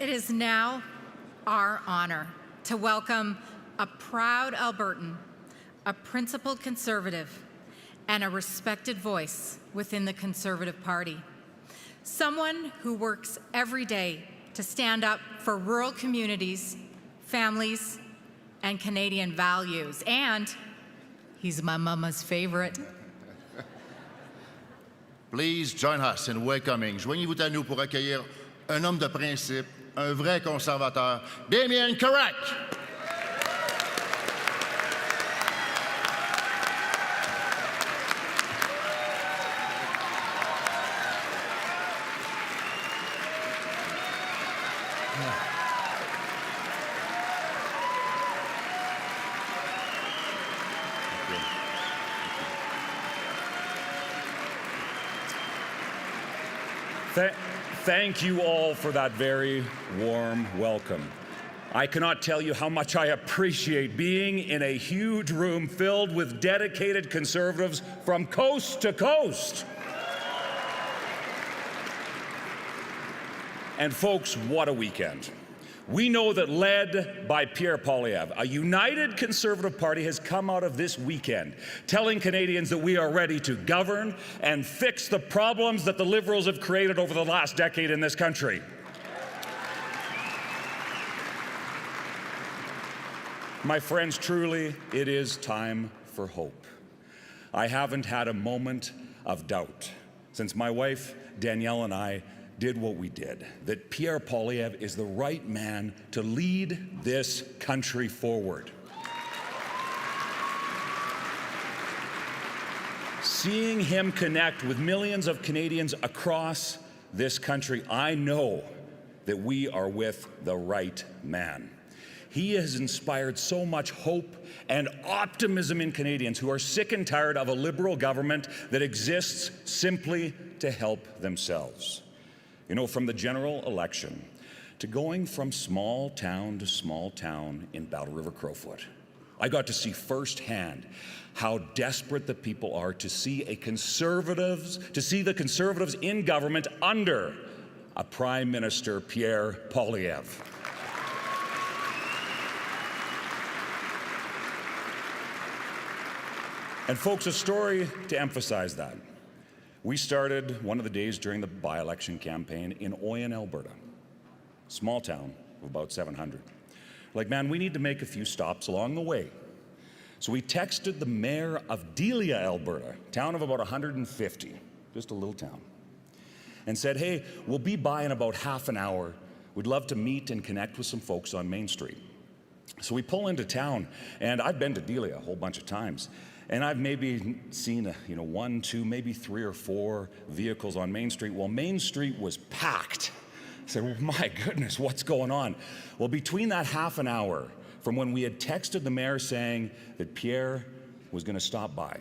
It is now our honor to welcome a proud Albertan, a principled Conservative, and a respected voice within the Conservative Party. Someone who works every day to stand up for rural communities, families, and Canadian values. And he's my mama's favorite. Please join us in welcoming. Joignez-vous à nous pour accueillir un homme de principe, un vrai conservateur, Damian Kurek. Thank you all for that very warm welcome. I cannot tell you how much I appreciate being in a huge room filled with dedicated Conservatives from coast to coast. And folks, what a weekend. We know that led by Pierre Poilievre, a united Conservative Party has come out of this weekend telling Canadians that we are ready to govern and fix the problems that the Liberals have created over the last decade in this country. My friends, truly, it is time for hope. I haven't had a moment of doubt since my wife, Danielle, and I did what we did, that Pierre Poilievre is the right man to lead this country forward. Seeing him connect with millions of Canadians across this country, I know that we are with the right man. He has inspired so much hope and optimism in Canadians who are sick and tired of a Liberal government that exists simply to help themselves. You know, from the general election to going from small town to small town in Battle River Crowfoot, I got to see firsthand how desperate the people are to see the Conservatives in government under a Prime Minister, Pierre Poilievre. And folks, a story to emphasize that. We started one of the days during the by-election campaign in Oyen, Alberta, small town of about 700. Like, man, we need to make a few stops along the way. So we texted the mayor of Delia, Alberta, town of about 150, just a little town, and said, hey, we'll be by in about half an hour. We'd love to meet and connect with some folks on Main Street. So we pull into town, and I've been to Delia a whole bunch of times. And I've maybe seen, one, two, maybe 3 or 4 vehicles on Main Street. Well, Main Street was packed. I said, well, my goodness, what's going on? Well, between that half an hour from when we had texted the mayor saying that Pierre was going to stop by,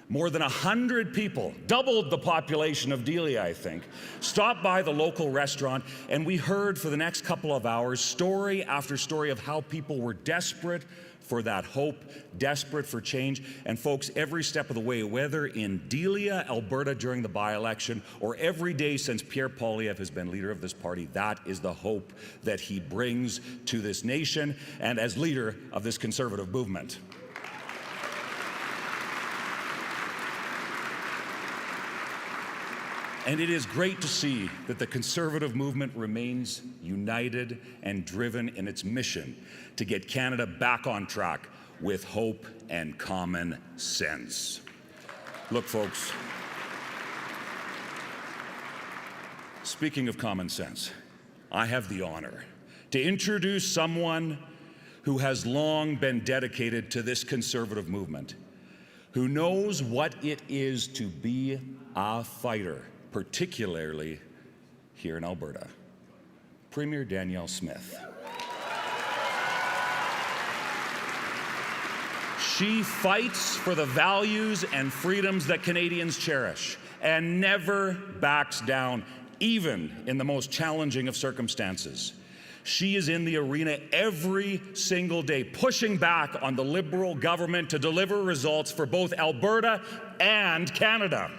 more than 100 people, doubled the population of Delia, I think, stopped by the local restaurant, and we heard for the next couple of hours story after story of how people were desperate for that hope, desperate for change. And folks, every step of the way, whether in Delia, Alberta during the by-election, or every day since Pierre Poilievre has been leader of this party, that is the hope that he brings to this nation and as leader of this Conservative movement. And it is great to see that the Conservative movement remains united and driven in its mission to get Canada back on track with hope and common sense. Look, folks, speaking of common sense, I have the honor to introduce someone who has long been dedicated to this Conservative movement, who knows what it is to be a fighter, particularly here in Alberta. Premier Danielle Smith. She fights for the values and freedoms that Canadians cherish and never backs down, even in the most challenging of circumstances. She is in the arena every single day, pushing back on the Liberal government to deliver results for both Alberta and Canada.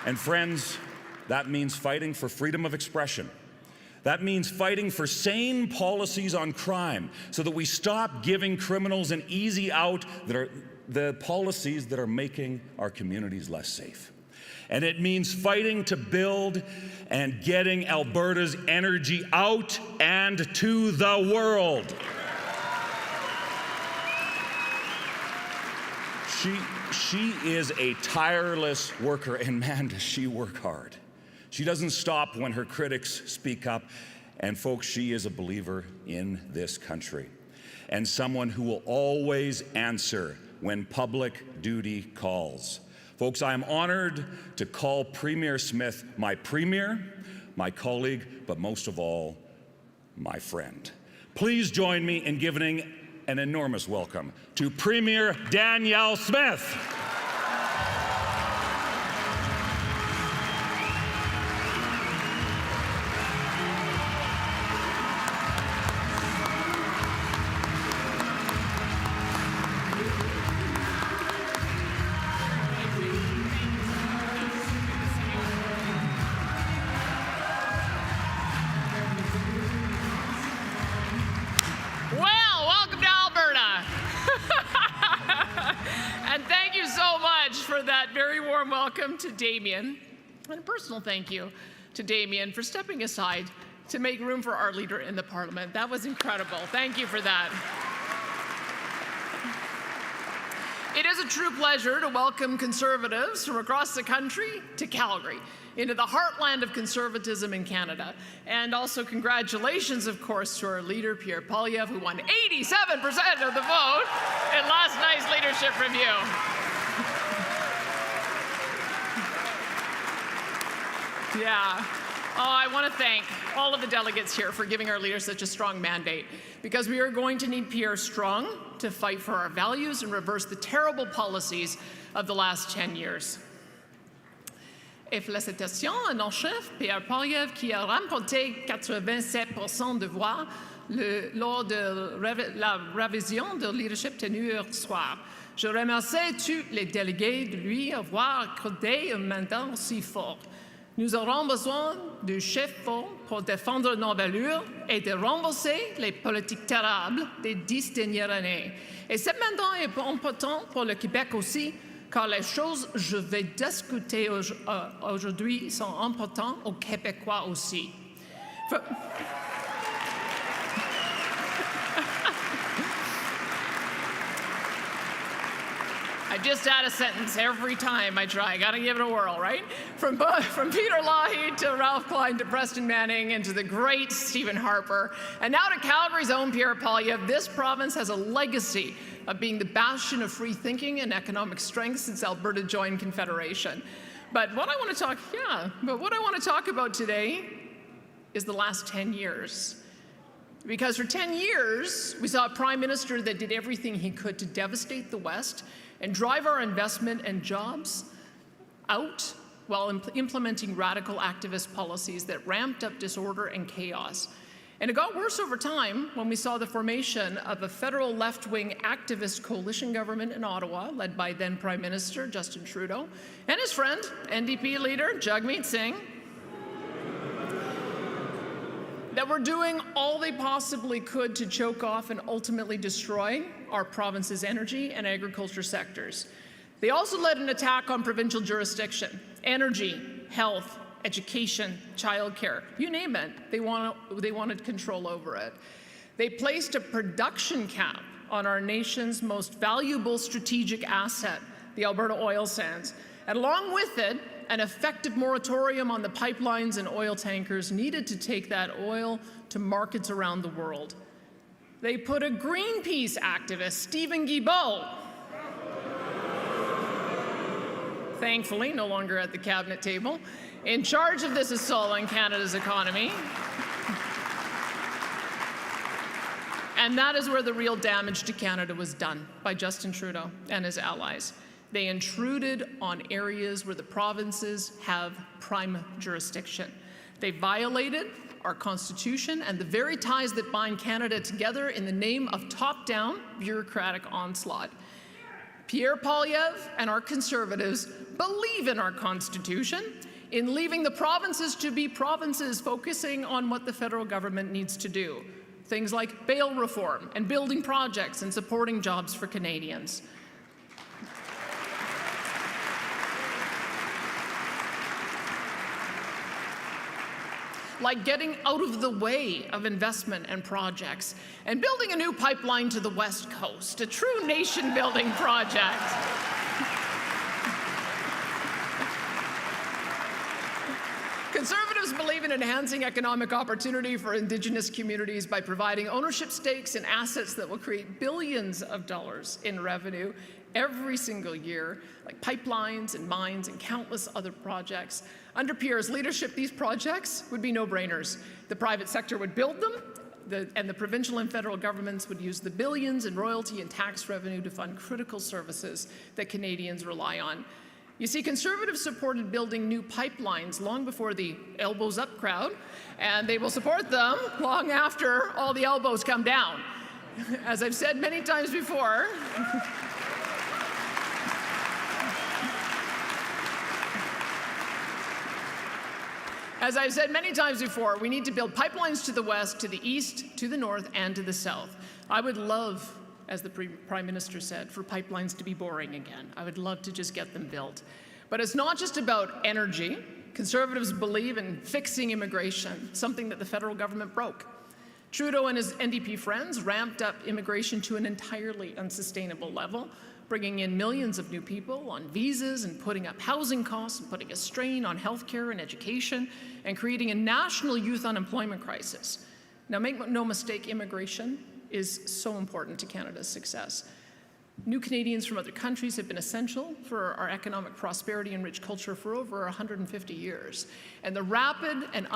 And friends, that means fighting for freedom of expression. That means fighting for sane policies on crime so that we stop giving criminals an easy out that are the policies that are making our communities less safe. And it means fighting to build and getting Alberta's energy out and to the world. She is a tireless worker, and man, does she work hard. She doesn't stop when her critics speak up, and folks, she is a believer in this country, and someone who will always answer when public duty calls. Folks, I am honored to call Premier Smith my premier, my colleague, but most of all, my friend. Please join me in giving an enormous welcome to Premier Danielle Smith. Welcome to Damian, and a personal thank you to Damian for stepping aside to make room for our leader in the Parliament. That was incredible. Thank you for that. It is a true pleasure to welcome Conservatives from across the country to Calgary, into the heartland of conservatism in Canada. And also congratulations, of course, to our leader, Pierre Poilievre, who won 87% of the vote in last night's leadership review. Yeah. Oh, I want to thank all of the delegates here for giving our leaders such a strong mandate, because we are going to need Pierre strong to fight for our values and reverse the terrible policies of the last 10 years. Et félicitations à notre chef, Pierre Poilievre, qui a remporté 87% de voix lors de la révision de leadership tenue hier soir. Je remercie tous les délégués de lui avoir accordé un mandat aussi fort. Nous aurons besoin de chefs forts pour défendre nos valeurs et de renverser les politiques terribles des 10 dernières années. Et ce mandat est important pour le Québec aussi, car les choses que je vais discuter aujourd'hui sont importantes aux Québécois aussi. I just add a sentence every time I try. I gotta give it a whirl, right? From Peter Lougheed to Ralph Klein to Preston Manning and to the great Stephen Harper, and now to Calgary's own Pierre Poilievre, this province has a legacy of being the bastion of free thinking and economic strength since Alberta joined Confederation. But what I want to talk about today is the last 10 years. Because for 10 years, we saw a prime minister that did everything he could to devastate the West and drive our investment and jobs out while implementing radical activist policies that ramped up disorder and chaos. And it got worse over time when we saw the formation of a federal left-wing activist coalition government in Ottawa, led by then Prime Minister Justin Trudeau and his friend, NDP leader Jagmeet Singh, that were doing all they possibly could to choke off and ultimately destroy our province's energy and agriculture sectors. They also led an attack on provincial jurisdiction, energy, health, education, childcare, you name it, they wanted control over it. They placed a production cap on our nation's most valuable strategic asset, the Alberta oil sands, and along with it, an effective moratorium on the pipelines and oil tankers needed to take that oil to markets around the world. They put a Greenpeace activist, Stephen Guilbeault, thankfully no longer at the cabinet table, in charge of this assault on Canada's economy. And that is where the real damage to Canada was done by Justin Trudeau and his allies. They intruded on areas where the provinces have prime jurisdiction. They violated our Constitution and the very ties that bind Canada together in the name of top-down bureaucratic onslaught. Pierre Poilievre and our Conservatives believe in our Constitution, in leaving the provinces to be provinces, focusing on what the federal government needs to do. Things like bail reform and building projects and supporting jobs for Canadians. Like getting out of the way of investment and projects and building a new pipeline to the West Coast, a true nation-building project. Conservatives believe in enhancing economic opportunity for Indigenous communities by providing ownership stakes in assets that will create billions of dollars in revenue every single year, like pipelines and mines and countless other projects. Under Pierre's leadership, these projects would be no-brainers. The private sector would build them, and the provincial and federal governments would use the billions in royalty and tax revenue to fund critical services that Canadians rely on. You see, Conservatives supported building new pipelines long before the elbows up crowd, and they will support them long after all the elbows come down. As I've said many times before, we need to build pipelines to the west, to the east, to the north, and to the south. I would love, as the Prime Minister said, for pipelines to be boring again. I would love to just get them built. But it's not just about energy. Conservatives believe in fixing immigration, something that the federal government broke. Trudeau and his NDP friends ramped up immigration to an entirely unsustainable level, bringing in millions of new people on visas and putting up housing costs and putting a strain on healthcare and education and creating a national youth unemployment crisis. Now, make no mistake, immigration is so important to Canada's success. New Canadians from other countries have been essential for our economic prosperity and rich culture for over 150 years. And the rapid and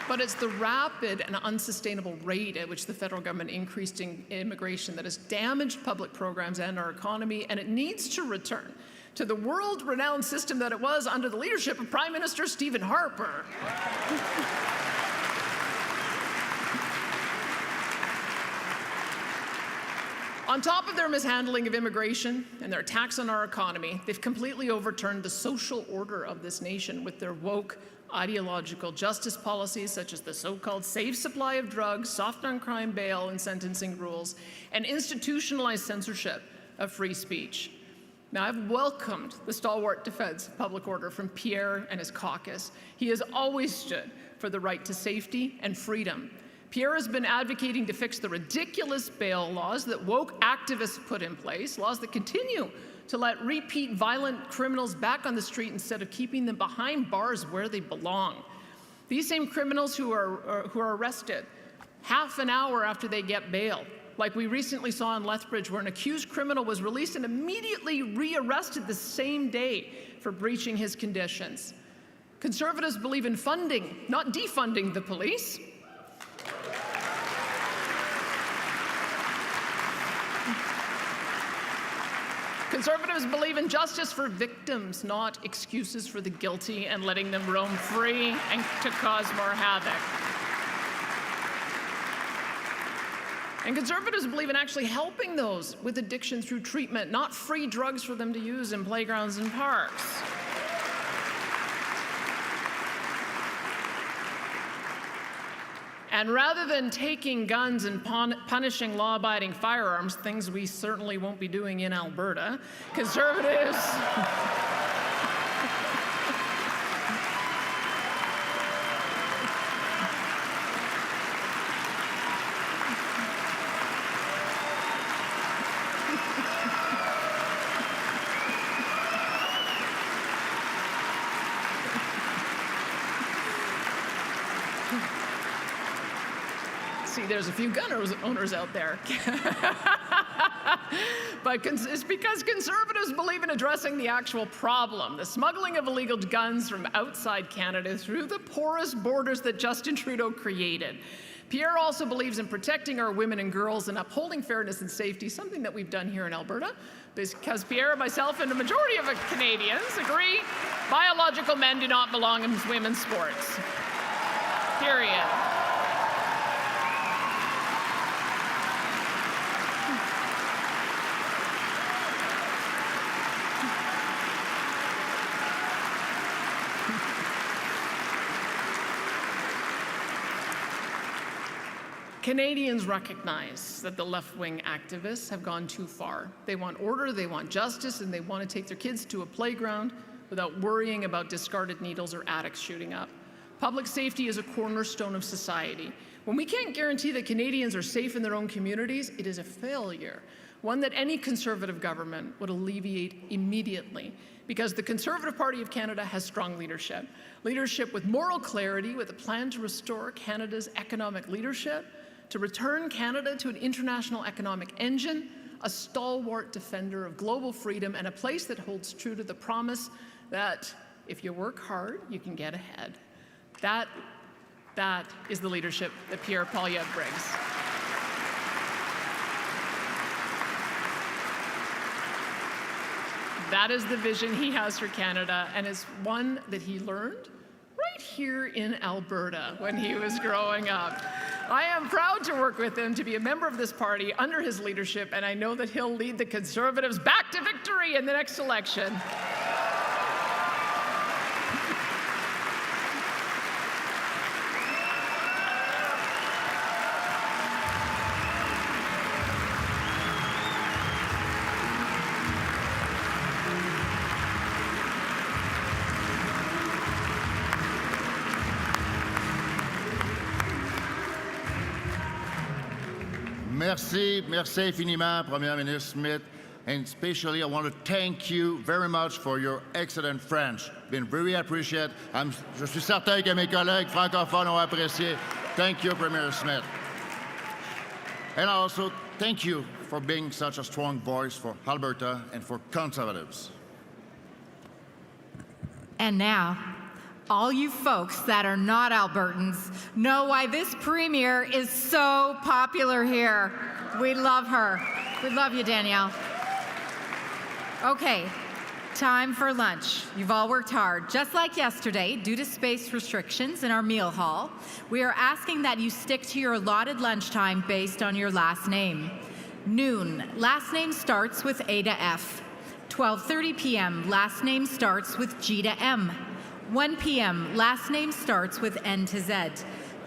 But it's the rapid and unsustainable rate at which the federal government increased immigration that has damaged public programs and our economy, and it needs to return to the world-renowned system that it was under the leadership of Prime Minister Stephen Harper. On top of their mishandling of immigration and their attacks on our economy, they've completely overturned the social order of this nation with their woke, ideological justice policies such as the so-called safe supply of drugs, soft on crime bail and sentencing rules, and institutionalized censorship of free speech. Now, I've welcomed the stalwart defense of public order from Pierre and his caucus. He has always stood for the right to safety and freedom. Pierre has been advocating to fix the ridiculous bail laws that woke activists put in place, laws that continue to let repeat violent criminals back on the street instead of keeping them behind bars where they belong. These same criminals who are arrested half an hour after they get bail, like we recently saw in Lethbridge, where an accused criminal was released and immediately rearrested the same day for breaching his conditions. Conservatives believe in funding, not defunding the police. Conservatives believe in justice for victims, not excuses for the guilty and letting them roam free and to cause more havoc. And Conservatives believe in actually helping those with addiction through treatment, not free drugs for them to use in playgrounds and parks. And rather than taking guns and punishing law-abiding firearms, things we certainly won't be doing in Alberta, Conservatives there's a few gun owners out there. But it's because Conservatives believe in addressing the actual problem, the smuggling of illegal guns from outside Canada through the porous borders that Justin Trudeau created. Pierre also believes in protecting our women and girls and upholding fairness and safety, something that we've done here in Alberta, because Pierre, myself, and the majority of Canadians agree biological men do not belong in women's sports. Period. Canadians recognize that the left-wing activists have gone too far. They want order, they want justice, and they want to take their kids to a playground without worrying about discarded needles or addicts shooting up. Public safety is a cornerstone of society. When we can't guarantee that Canadians are safe in their own communities, it is a failure, one that any Conservative government would alleviate immediately, because the Conservative Party of Canada has strong leadership. Leadership with moral clarity, with a plan to restore Canada's economic leadership, to return Canada to an international economic engine, a stalwart defender of global freedom, and a place that holds true to the promise that if you work hard, you can get ahead. That is the leadership that Pierre Poilievre brings. That is the vision he has for Canada, and it's one that he learned right here in Alberta when he was growing up. I am proud to work with him, to be a member of this party under his leadership, and I know that he'll lead the Conservatives back to victory in the next election. Merci infiniment, Premier Ministre Smith. And especially, I want to thank you very much for your excellent French. Been very appreciated. Je suis certain que mes collègues francophones ont apprécié. Thank you, Premier Smith. And also, thank you for being such a strong voice for Alberta and for Conservatives. And now, all you folks that are not Albertans know why this Premier is so popular here. We love her. We love you, Danielle. Okay, time for lunch. You've all worked hard. Just like yesterday, due to space restrictions in our meal hall, we are asking that you stick to your allotted lunchtime based on your last name. Noon, last name starts with A to F. 12:30 p.m., last name starts with G to M. 1 p.m., last name starts with N to Z.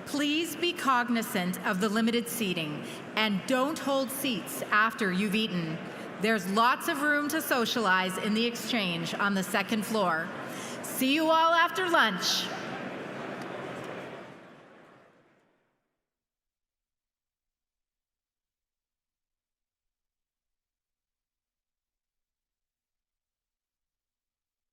Please be cognizant of the limited seating and don't hold seats after you've eaten. There's lots of room to socialize in the exchange on the second floor. See you all after lunch.